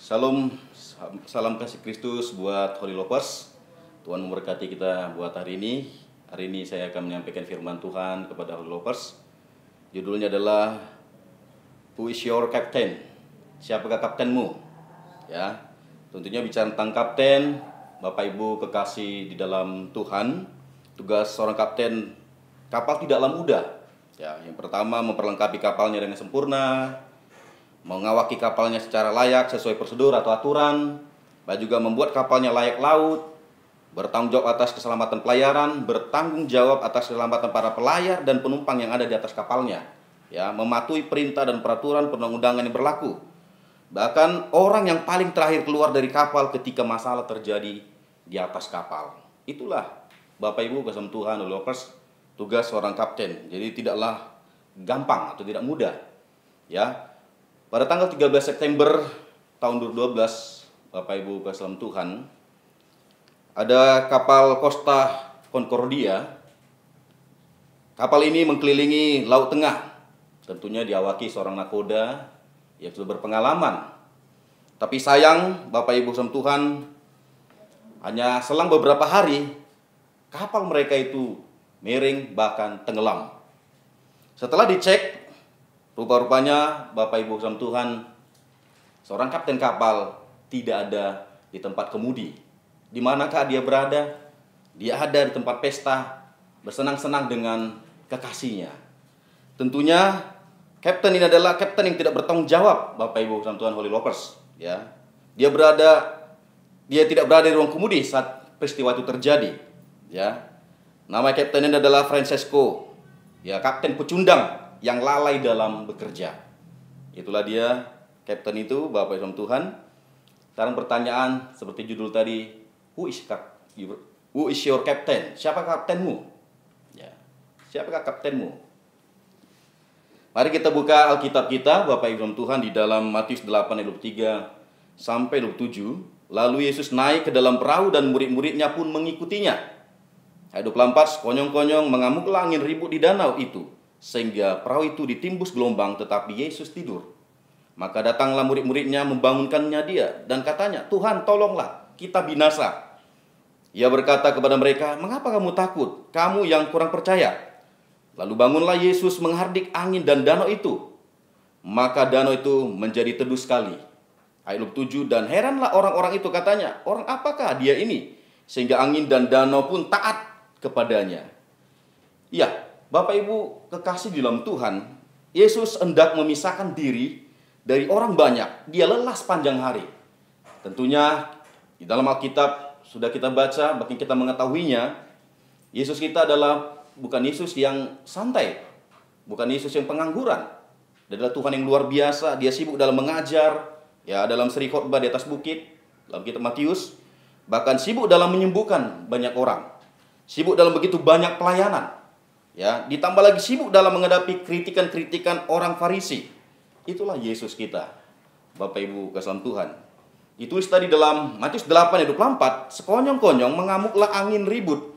Shalom, salam kasih Kristus buat Holy Lovers. Tuhan memberkati kita buat hari ini. Hari ini saya akan menyampaikan firman Tuhan kepada Holy Lovers. Judulnya adalah Who is your captain? Siapakah kaptenmu? Ya, tentunya bicara tentang kapten, Bapak Ibu kekasih di dalam Tuhan. Tugas seorang kapten kapal tidaklah mudah. Ya, yang pertama memperlengkapi kapalnya dengan sempurna, mengawaki kapalnya secara layak sesuai prosedur atau aturan, dan juga membuat kapalnya layak laut, bertanggung jawab atas keselamatan pelayaran, bertanggung jawab atas keselamatan para pelayar dan penumpang yang ada di atas kapalnya, ya, mematuhi perintah dan peraturan perundang-undangan yang berlaku. Bahkan orang yang paling terakhir keluar dari kapal ketika masalah terjadi di atas kapal. Itulah Bapak Ibu kasih Tuhan, lovers, tugas seorang kapten. Jadi tidaklah gampang atau tidak mudah, ya. Pada tanggal 13 September tahun 2012, Bapak Ibu kasih Tuhan, ada kapal Costa Concordia. Kapal ini mengkelilingi Laut Tengah. Tentunya diawaki seorang nakoda yang sudah berpengalaman. Tapi sayang, Bapak Ibu kasih Tuhan, hanya selang beberapa hari kapal mereka itu miring bahkan tenggelam. Setelah dicek, rupa-rupanya Bapak Ibu kasih Tuhan, seorang kapten kapal tidak ada di tempat kemudi. Di manakah dia berada? Dia ada di tempat pesta, bersenang-senang dengan kekasihnya. Tentunya kapten ini adalah kapten yang tidak bertanggung jawab, Bapak Ibu kasih Tuhan, Holy Lovers, ya. Dia tidak berada di ruang kemudi saat peristiwa itu terjadi, ya. Nama kapten ini adalah Francesco, ya, kapten pecundang yang lalai dalam bekerja. Itulah dia, kapten itu, Bapak Ibu Tuhan. Sekarang pertanyaan seperti judul tadi, who is your captain? Siapa kaptenmu? Ya, siapakah kaptenmu? Mari kita buka Alkitab kita, Bapak Ibu Tuhan, di dalam Matius 8 ayat 23 sampai 27. Lalu Yesus naik ke dalam perahu dan murid-muridnya pun mengikutinya. Ayat 24, sekonyong-konyong mengamuklah angin ribut di danau itu, sehingga perahu itu ditimbus gelombang, tetapi Yesus tidur. Maka datanglah murid-muridnya membangunkannya dia dan katanya, Tuhan, tolonglah, kita binasa. Ia berkata kepada mereka, mengapa kamu takut, kamu yang kurang percaya? Lalu bangunlah Yesus menghardik angin dan danau itu. Maka danau itu menjadi teduh sekali. Ayat 27, dan heranlah orang-orang itu, katanya, orang apakah dia ini? Sehingga angin dan danau pun taat kepadanya. Ya, Bapak Ibu kekasih di dalam Tuhan, Yesus hendak memisahkan diri dari orang banyak. Dia lelah sepanjang hari. Tentunya di dalam Alkitab sudah kita baca, bahkan kita mengetahuinya, Yesus kita adalah bukan Yesus yang santai, bukan Yesus yang pengangguran. Dia adalah Tuhan yang luar biasa. Dia sibuk dalam mengajar, ya, dalam seri khotbah di atas bukit, dalam kitab Matius, bahkan sibuk dalam menyembuhkan banyak orang, sibuk dalam begitu banyak pelayanan. Ya, ditambah lagi sibuk dalam menghadapi kritikan-kritikan orang Farisi. Itulah Yesus kita, Bapak Ibu kasih Tuhan. Ditulis tadi dalam Matius 8 ayat 24, sekonyong-konyong mengamuklah angin ribut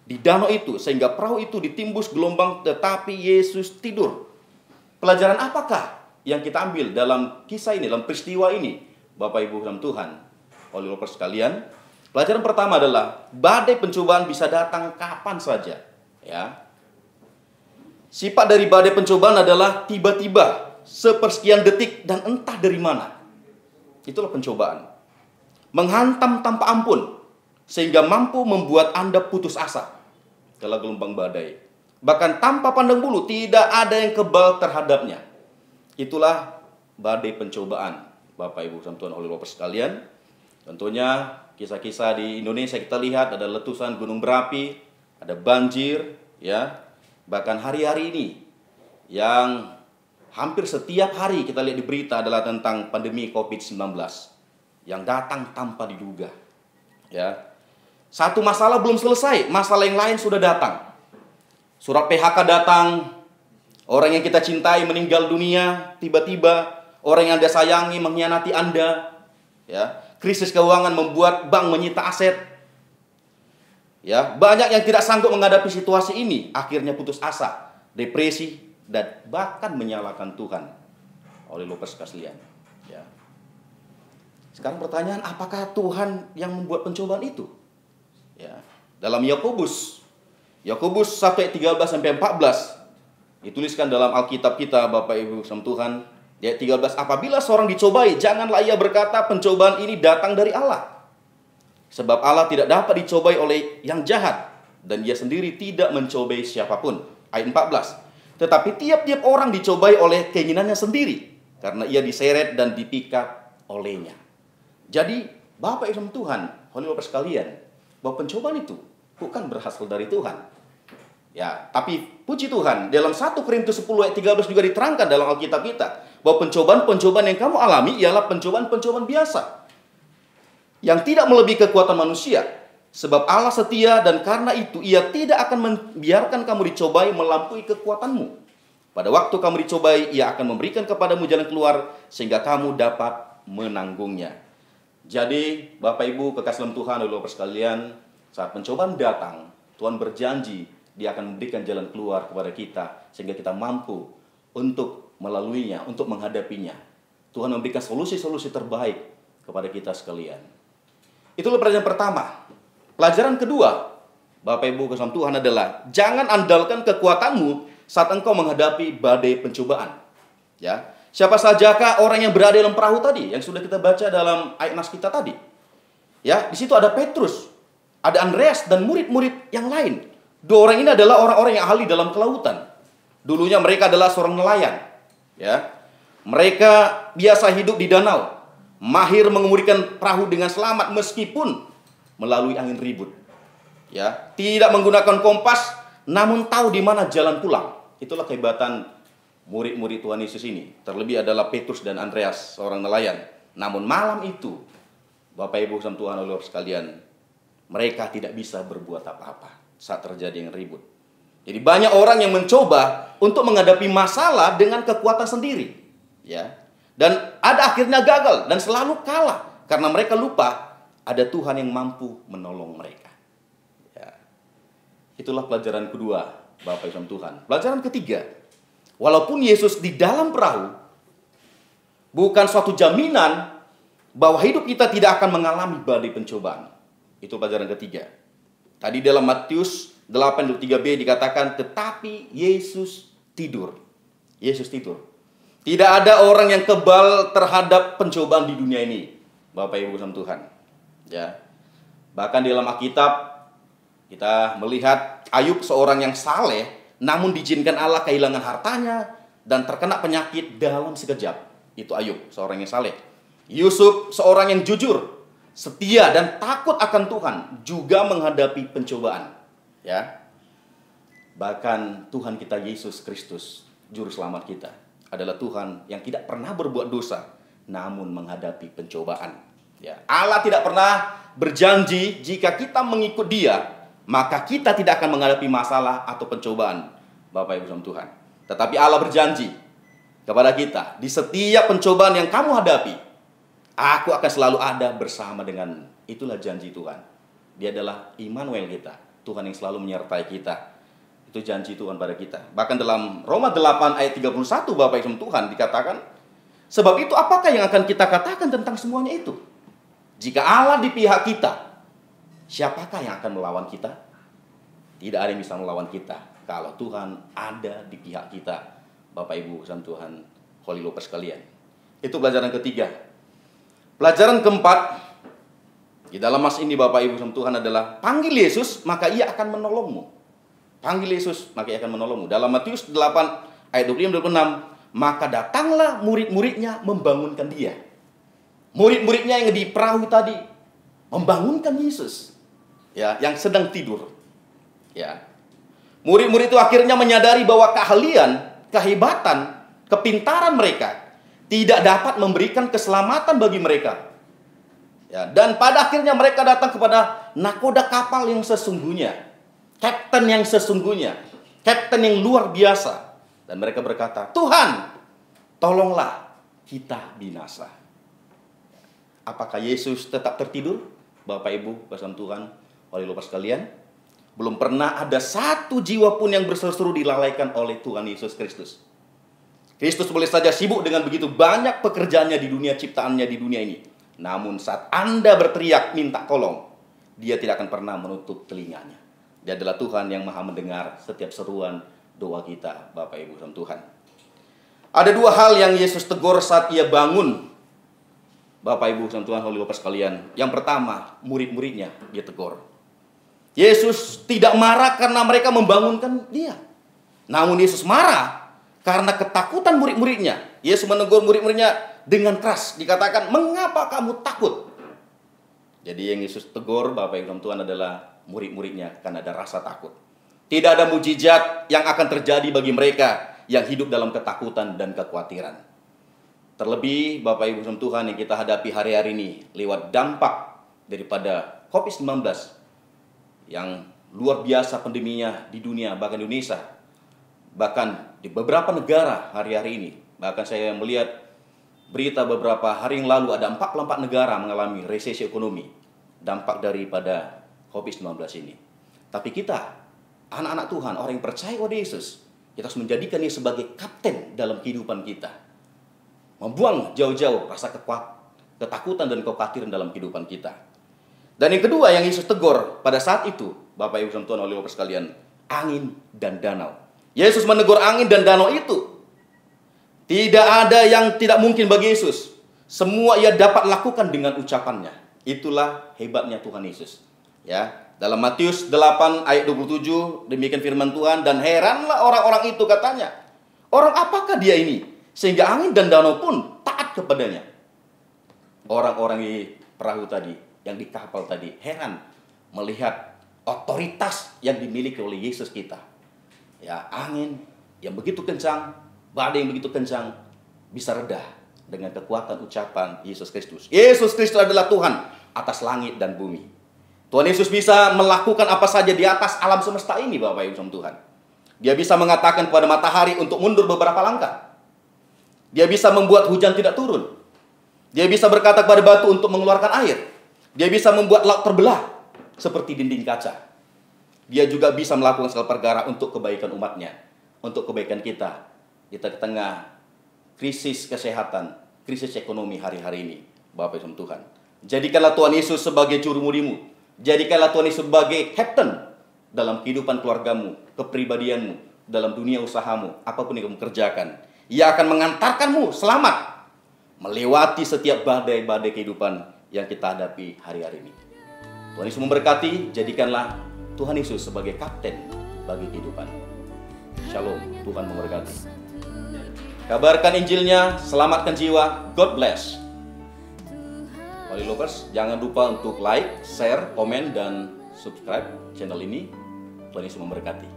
di danau itu, sehingga perahu itu ditimbus gelombang, tetapi Yesus tidur. Pelajaran apakah yang kita ambil dalam kisah ini, dalam peristiwa ini, Bapak Ibu kasih Tuhan, Holy Lovers sekalian? Pelajaran pertama adalah badai pencobaan bisa datang kapan saja, ya. Sifat dari badai pencobaan adalah tiba-tiba, sepersekian detik, dan entah dari mana. Itulah pencobaan. Menghantam tanpa ampun, sehingga mampu membuat Anda putus asa kalau gelombang badai. Bahkan tanpa pandang bulu, tidak ada yang kebal terhadapnya. Itulah badai pencobaan, Bapak Ibu Tuhan, Holy Lovers sekalian. Tentunya kisah-kisah di Indonesia kita lihat ada letusan gunung berapi, ada banjir, ya. Bahkan hari-hari ini yang hampir setiap hari kita lihat di berita adalah tentang pandemi COVID-19 yang datang tanpa diduga. Ya. Satu masalah belum selesai, masalah yang lain sudah datang. Surat PHK datang, orang yang kita cintai meninggal dunia, tiba-tiba orang yang Anda sayangi mengkhianati Anda. Ya. Krisis keuangan membuat bank menyita aset. Ya, banyak yang tidak sanggup menghadapi situasi ini, akhirnya putus asa, depresi, dan bahkan menyalahkan Tuhan. Oleh Lovers sekalian, ya. Sekarang pertanyaan, apakah Tuhan yang membuat pencobaan itu? Ya, dalam Yakobus 1 ayat 13 sampai 14 dituliskan dalam Alkitab kita, Bapak Ibu sama Tuhan, di ayat 13, apabila seorang dicobai, janganlah ia berkata pencobaan ini datang dari Allah. Sebab Allah tidak dapat dicobai oleh yang jahat, dan dia sendiri tidak mencobai siapapun. Ayat 14, tetapi tiap-tiap orang dicobai oleh keinginannya sendiri, karena ia diseret dan dipikat olehnya. Jadi, Bapak Ibu Tuhan, Holy Lopers sekalian, bahwa pencobaan itu bukan berasal dari Tuhan. Ya, tapi puji Tuhan, dalam 1 Korintus 10 ayat 13 juga diterangkan dalam Alkitab kita, bahwa pencobaan-pencobaan yang kamu alami ialah pencobaan-pencobaan biasa, yang tidak melebihi kekuatan manusia. Sebab Allah setia, dan karena itu ia tidak akan membiarkan kamu dicobai melampaui kekuatanmu. Pada waktu kamu dicobai, ia akan memberikan kepadamu jalan keluar, sehingga kamu dapat menanggungnya. Jadi, Bapak Ibu kekasih dalam Tuhan, Holy Lopers sekalian, saat pencobaan datang, Tuhan berjanji Dia akan memberikan jalan keluar kepada kita, sehingga kita mampu untuk melaluinya, untuk menghadapinya. Tuhan memberikan solusi-solusi terbaik kepada kita sekalian. Itulah pelajaran pertama. Pelajaran kedua, Bapak Ibu kekasih Tuhan, adalah jangan andalkan kekuatanmu saat engkau menghadapi badai pencobaan. Ya, siapa sajakah orang yang berada dalam perahu tadi yang sudah kita baca dalam ayat nas kita tadi? Ya, di situ ada Petrus, ada Andreas dan murid-murid yang lain. Dua orang ini adalah orang-orang yang ahli dalam kelautan. Dulunya mereka adalah seorang nelayan. Ya, mereka biasa hidup di danau, mahir mengemudikan perahu dengan selamat meskipun melalui angin ribut. Ya, tidak menggunakan kompas, namun tahu di mana jalan pulang. Itulah kehebatan murid-murid Tuhan Yesus ini. Terlebih adalah Petrus dan Andreas, seorang nelayan. Namun malam itu, Bapak Ibu sama Tuhan Allah sekalian, mereka tidak bisa berbuat apa-apa saat terjadi yang ribut. Jadi banyak orang yang mencoba untuk menghadapi masalah dengan kekuatan sendiri, ya. Dan ada akhirnya gagal dan selalu kalah karena mereka lupa ada Tuhan yang mampu menolong mereka. Ya. Itulah pelajaran kedua, Bapak Ibu Tuhan. Pelajaran ketiga, walaupun Yesus di dalam perahu, bukan suatu jaminan bahwa hidup kita tidak akan mengalami badai pencobaan. Itu pelajaran ketiga. Tadi dalam Matius 8:3b dikatakan, tetapi Yesus tidur. Yesus tidur. Tidak ada orang yang kebal terhadap pencobaan di dunia ini, Bapak Ibu sama Tuhan. Ya. Bahkan di dalam Alkitab kita melihat Ayub, seorang yang saleh, namun diizinkan Allah kehilangan hartanya dan terkena penyakit dalam sekejap. Itu Ayub, seorang yang saleh. Yusuf, seorang yang jujur, setia dan takut akan Tuhan, juga menghadapi pencobaan. Ya. Bahkan Tuhan kita Yesus Kristus, juru selamat kita, adalah Tuhan yang tidak pernah berbuat dosa, namun menghadapi pencobaan. Ya. Allah tidak pernah berjanji jika kita mengikut Dia, maka kita tidak akan menghadapi masalah atau pencobaan, Bapak Ibu sama Tuhan. Tetapi Allah berjanji kepada kita, di setiap pencobaan yang kamu hadapi, Aku akan selalu ada bersama dengan. Itulah janji Tuhan. Dia adalah Immanuel kita, Tuhan yang selalu menyertai kita. Itu janji Tuhan pada kita. Bahkan dalam Roma 8 ayat 31, Bapak Ibu Tuhan, dikatakan, sebab itu apakah yang akan kita katakan tentang semuanya itu? Jika Allah di pihak kita, siapakah yang akan melawan kita? Tidak ada yang bisa melawan kita kalau Tuhan ada di pihak kita, Bapak Ibu sama Tuhan, Holy Lopers sekalian. Itu pelajaran ketiga. Pelajaran keempat di dalam mas ini, Bapak Ibu sama Tuhan, adalah panggil Yesus maka Ia akan menolongmu. Panggil Yesus maka Ia akan menolongmu. Dalam Matius 8 ayat 25-26, maka datanglah murid-muridnya membangunkan Dia. Murid-muridnya yang di perahu tadi membangunkan Yesus, ya, yang sedang tidur. Ya. Murid-murid itu akhirnya menyadari bahwa keahlian, kehebatan, kepintaran mereka tidak dapat memberikan keselamatan bagi mereka. Ya, dan pada akhirnya mereka datang kepada nakoda kapal yang sesungguhnya, kapten yang sesungguhnya, kapten yang luar biasa. Dan mereka berkata, Tuhan, tolonglah kita binasa. Apakah Yesus tetap tertidur? Bapak Ibu, bersama Tuhan, Holy Lopers sekalian, belum pernah ada satu jiwa pun yang berseru-seru dilalaikan oleh Tuhan Yesus Kristus. Kristus boleh saja sibuk dengan begitu banyak pekerjaannya di dunia ciptaannya di dunia ini. Namun saat Anda berteriak minta tolong, Dia tidak akan pernah menutup telinganya. Dia adalah Tuhan yang maha mendengar setiap seruan doa kita, Bapak Ibu dalam Tuhan. Ada dua hal yang Yesus tegur saat Ia bangun, Bapak Ibu dalam Tuhan, Holy Whoppers sekalian. Yang pertama, murid-muridnya Dia tegur. Yesus tidak marah karena mereka membangunkan Dia. Namun Yesus marah karena ketakutan murid-muridnya. Yesus menegur murid-muridnya dengan keras. Dikatakan, mengapa kamu takut? Jadi yang Yesus tegur, Bapak Ibu dalam Tuhan, adalah murid-muridnya karena ada rasa takut. Tidak ada mujizat yang akan terjadi bagi mereka yang hidup dalam ketakutan dan kekhawatiran. Terlebih Bapak Ibu dalam Tuhan yang kita hadapi hari-hari ini lewat dampak daripada COVID-19 yang luar biasa pandeminya di dunia, bahkan Indonesia, bahkan di beberapa negara hari-hari ini. Bahkan saya melihat berita beberapa hari yang lalu ada 44 negara mengalami resesi ekonomi, dampak daripada COVID-19 ini. Tapi kita, anak-anak Tuhan, orang yang percaya kepada Yesus, kita harus menjadikan Dia sebagai kapten dalam kehidupan kita. Membuang jauh-jauh rasa ketakutan dan kekhawatiran dalam kehidupan kita. Dan yang kedua yang Yesus tegur pada saat itu, Bapak Ibu Tuhan oleh Bapak sekalian, angin dan danau. Yesus menegur angin dan danau itu. Tidak ada yang tidak mungkin bagi Yesus. Semua Ia dapat lakukan dengan ucapannya. Itulah hebatnya Tuhan Yesus. Ya, dalam Matius 8 ayat 27 demikian firman Tuhan, dan heranlah orang-orang itu, katanya, orang apakah Dia ini sehingga angin dan danau pun taat kepadanya. Orang-orang di perahu tadi, yang di kapal tadi, heran melihat otoritas yang dimiliki oleh Yesus kita. Ya, angin yang begitu kencang, badai yang begitu kencang, bisa reda dengan kekuatan ucapan Yesus Kristus. Yesus Kristus adalah Tuhan atas langit dan bumi. Tuhan Yesus bisa melakukan apa saja di atas alam semesta ini, Bapak Ibu sama Tuhan. Dia bisa mengatakan kepada matahari untuk mundur beberapa langkah. Dia bisa membuat hujan tidak turun. Dia bisa berkata kepada batu untuk mengeluarkan air. Dia bisa membuat laut terbelah seperti dinding kaca. Dia juga bisa melakukan segala perkara untuk kebaikan umatnya, untuk kebaikan kita di tengah krisis kesehatan, krisis ekonomi hari-hari ini, Bapak Ibu Tuhan. Jadikanlah Tuhan Yesus sebagai juru mudimu. Jadikanlah Tuhan Yesus sebagai kapten dalam kehidupan keluargamu, kepribadianmu, dalam dunia usahamu, apapun yang kamu kerjakan. Ia akan mengantarkanmu selamat melewati setiap badai-badai kehidupan yang kita hadapi hari-hari ini. Tuhan Yesus memberkati. Jadikanlah Tuhan Yesus sebagai kapten bagi kehidupan. Shalom, Tuhan memberkati. Kabarkan Injilnya, selamatkan jiwa. God bless. Holy Lovers, jangan lupa untuk like, share, komen, dan subscribe channel ini. Tuhan Yesus memberkati.